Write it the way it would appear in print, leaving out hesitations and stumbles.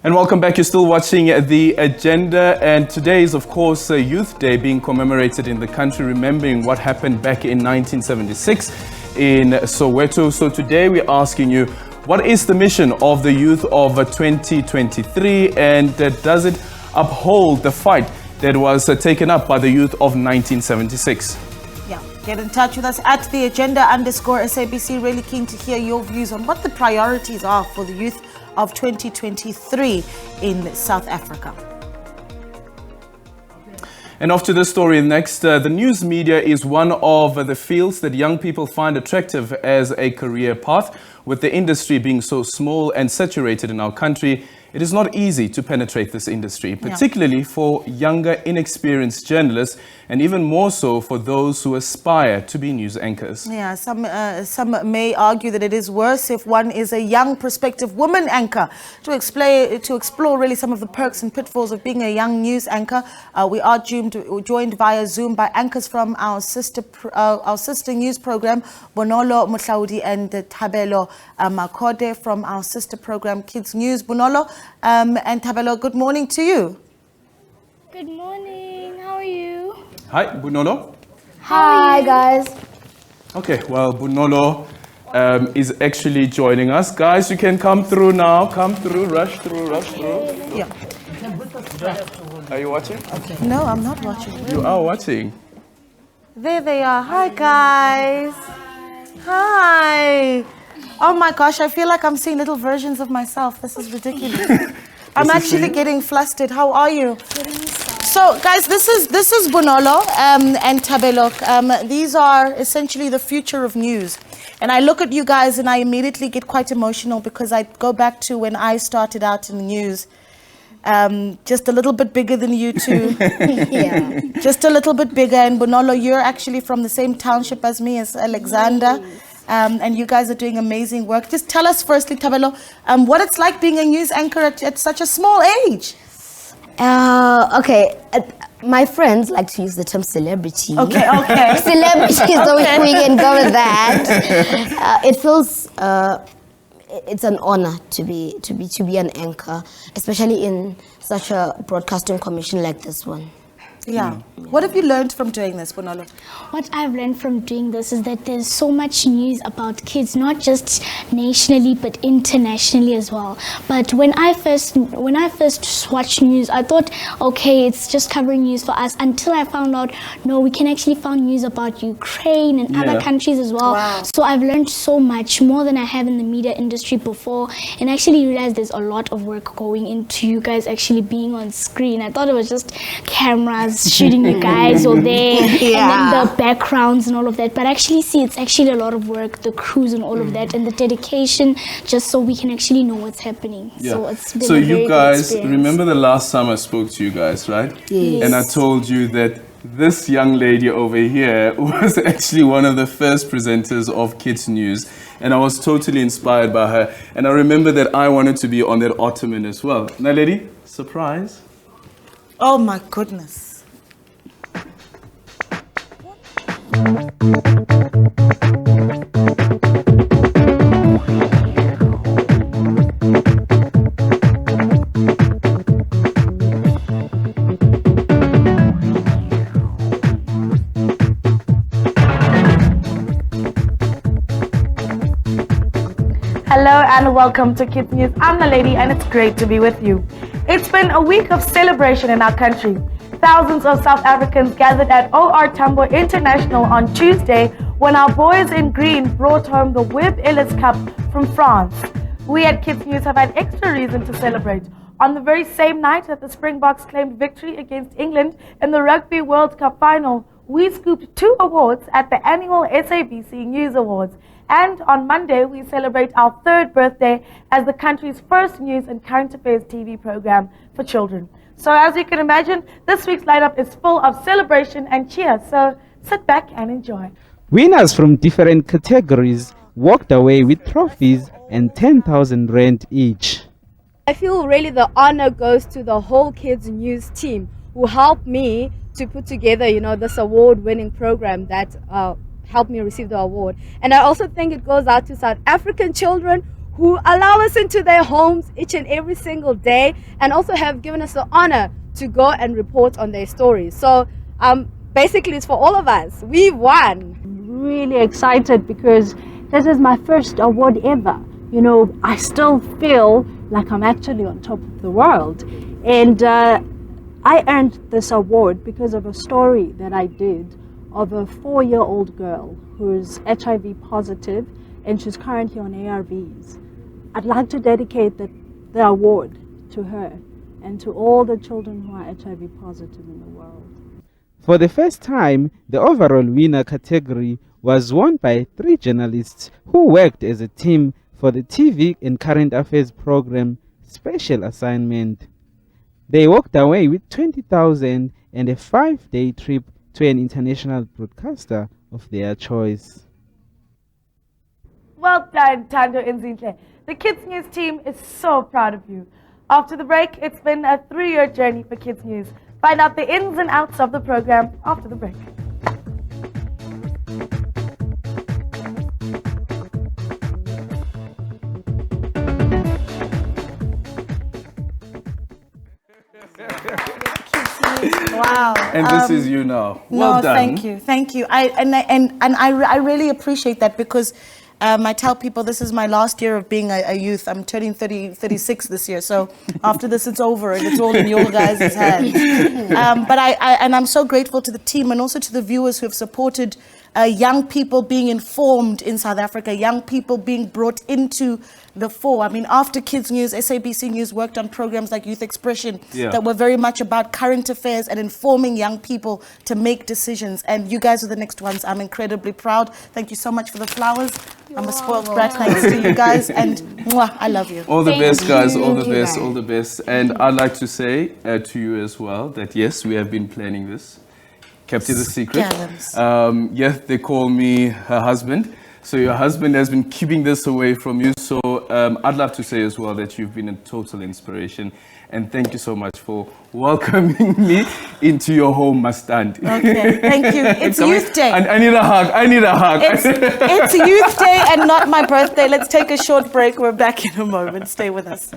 And welcome back. You're still watching The Agenda, and today is of course Youth Day, being commemorated in the country, remembering what happened back in 1976 in Soweto. So today we're asking you, what is the mission of the youth of 2023, and does it uphold the fight that was taken up by the youth of 1976? Yeah, get in touch with us at The Agenda_SABC. Really keen to hear your views on what the priorities are for the youth of 2023 in South Africa. And off to the story next. The news media is one of the fields that young people find attractive as a career path. With the industry being so small and saturated in our country, it is not easy to penetrate this industry, particularly for younger, inexperienced journalists, and even more so for those who aspire to be news anchors. Yeah, some may argue that it is worse if one is a young prospective woman anchor. To explore really some of the perks and pitfalls of being a young news anchor, we are joined via Zoom by anchors from our sister news program, Bonolo Mutlaudi and Tabelo Makode from our sister program, Kids News. Bonolo and Tabelo, good morning to you. Good morning. How are you? Hi, Bunolo. Hi, guys. Okay, well, Bunolo is actually joining us. Guys, you can come through now. Come through, rush through. Yeah. Are you watching? Okay. No, I'm not watching. You are watching. There they are. Hi, guys. Hi. Oh my gosh, I feel like I'm seeing little versions of myself. This is ridiculous. I'm actually getting flustered. How are you? So, guys, this is Bonolo and Tabelok. These are essentially the future of news. And I look at you guys and I immediately get quite emotional because I go back to when I started out in the news. Just a little bit bigger than you two. Yeah. Just a little bit bigger. And Bonolo, you're actually from the same township as me, as Alexander. And you guys are doing amazing work. Just tell us firstly, Tabelo, what it's like being a news anchor at such a small age. Okay. My friends like to use the term celebrity. Okay. Celebrity, so we can go with that. It feels it's an honor to be an anchor, especially in such a broadcasting commission like this one. Yeah. What have you learned from doing this, Bonolo? What I've learned from doing this is that there's so much news about kids, not just nationally but internationally as well. But when I first watched news, I thought, okay, it's just covering news for us, until I found out, no, we can actually find news about Ukraine and other countries as well. Wow. So I've learned so much more than I have in the media industry before, and actually realized there's a lot of work going into you guys actually being on screen. I thought it was just cameras shooting you guys or there, and then the backgrounds and all of that. But actually see, it's actually a lot of work, the crews and all of that, and the dedication, just so we can actually know what's happening. Yeah. So it's been So a you very guys, good experience. remember the last time I spoke to you guys, right? Yes. And I told you that this young lady over here was actually one of the first presenters of Kids News, and I was totally inspired by her. And I remember that I wanted to be on that ottoman as well. Naledi, surprise. Oh my goodness. Hello and welcome to Kids News. I'm Naledi and it's great to be with you. It's been a week of celebration in our country. Thousands of South Africans gathered at OR Tambo International on Tuesday when our boys in green brought home the Webb Ellis Cup from France. We at Kids News have had extra reason to celebrate. On the very same night that the Springboks claimed victory against England in the Rugby World Cup final, we scooped 2 awards at the annual SABC News Awards. And on Monday, we celebrate our 3rd birthday as the country's first news and current affairs TV program for children. So as you can imagine, this week's lineup is full of celebration and cheer. So sit back and enjoy. Winners from different categories walked away with trophies and 10,000 rand each. I feel really the honor goes to the whole Kids News team who helped me to put together, this award-winning program that helped me receive the award. And I also think it goes out to South African children who allow us into their homes each and every single day, and also have given us the honor to go and report on their stories. So basically it's for all of us. We've won. Really excited because this is my first award ever. You know, I still feel like I'm actually on top of the world. And I earned this award because of a story that I did of a 4-year-old girl who's HIV positive and she's currently on ARVs. I'd like to dedicate the award to her and to all the children who are HIV positive in the world. For the first time, the overall winner category was won by 3 journalists who worked as a team for the TV and Current Affairs program Special Assignment. They walked away with 20,000 and a 5-day trip to an international broadcaster of their choice. Well done, Tando Nzinhle. The Kids News team is so proud of you. After the break, it's been a 3-year journey for Kids News. Find out the ins and outs of the program after the break. Wow. And this is you now. Well done. Thank you. I really appreciate that because I tell people this is my last year of being a youth. I'm turning 36 this year, so after this it's over and it's all in your guys' hands. But I'm so grateful to the team and also to the viewers who have supported young people being informed in South Africa, young people being brought into the fore. I mean, after Kids News, SABC News worked on programs like Youth Expression that were very much about current affairs and informing young people to make decisions. And you guys are the next ones. I'm incredibly proud. Thank you so much for the flowers. I'm a spoiled brat thanks to you guys. And mwah, I love you. All the best, guys. All the best. All the best. And I'd like to say to you as well that yes, we have been planning this. Kept it a secret. Yes, they call me her husband. So your husband has been keeping this away from you. So I'd love to say as well that you've been a total inspiration. And thank you so much for welcoming me into your home, Mastandi. Okay, thank you. It's Youth Day. I need a hug. I need a hug. It's Youth Day and not my birthday. Let's take a short break. We're back in a moment. Stay with us.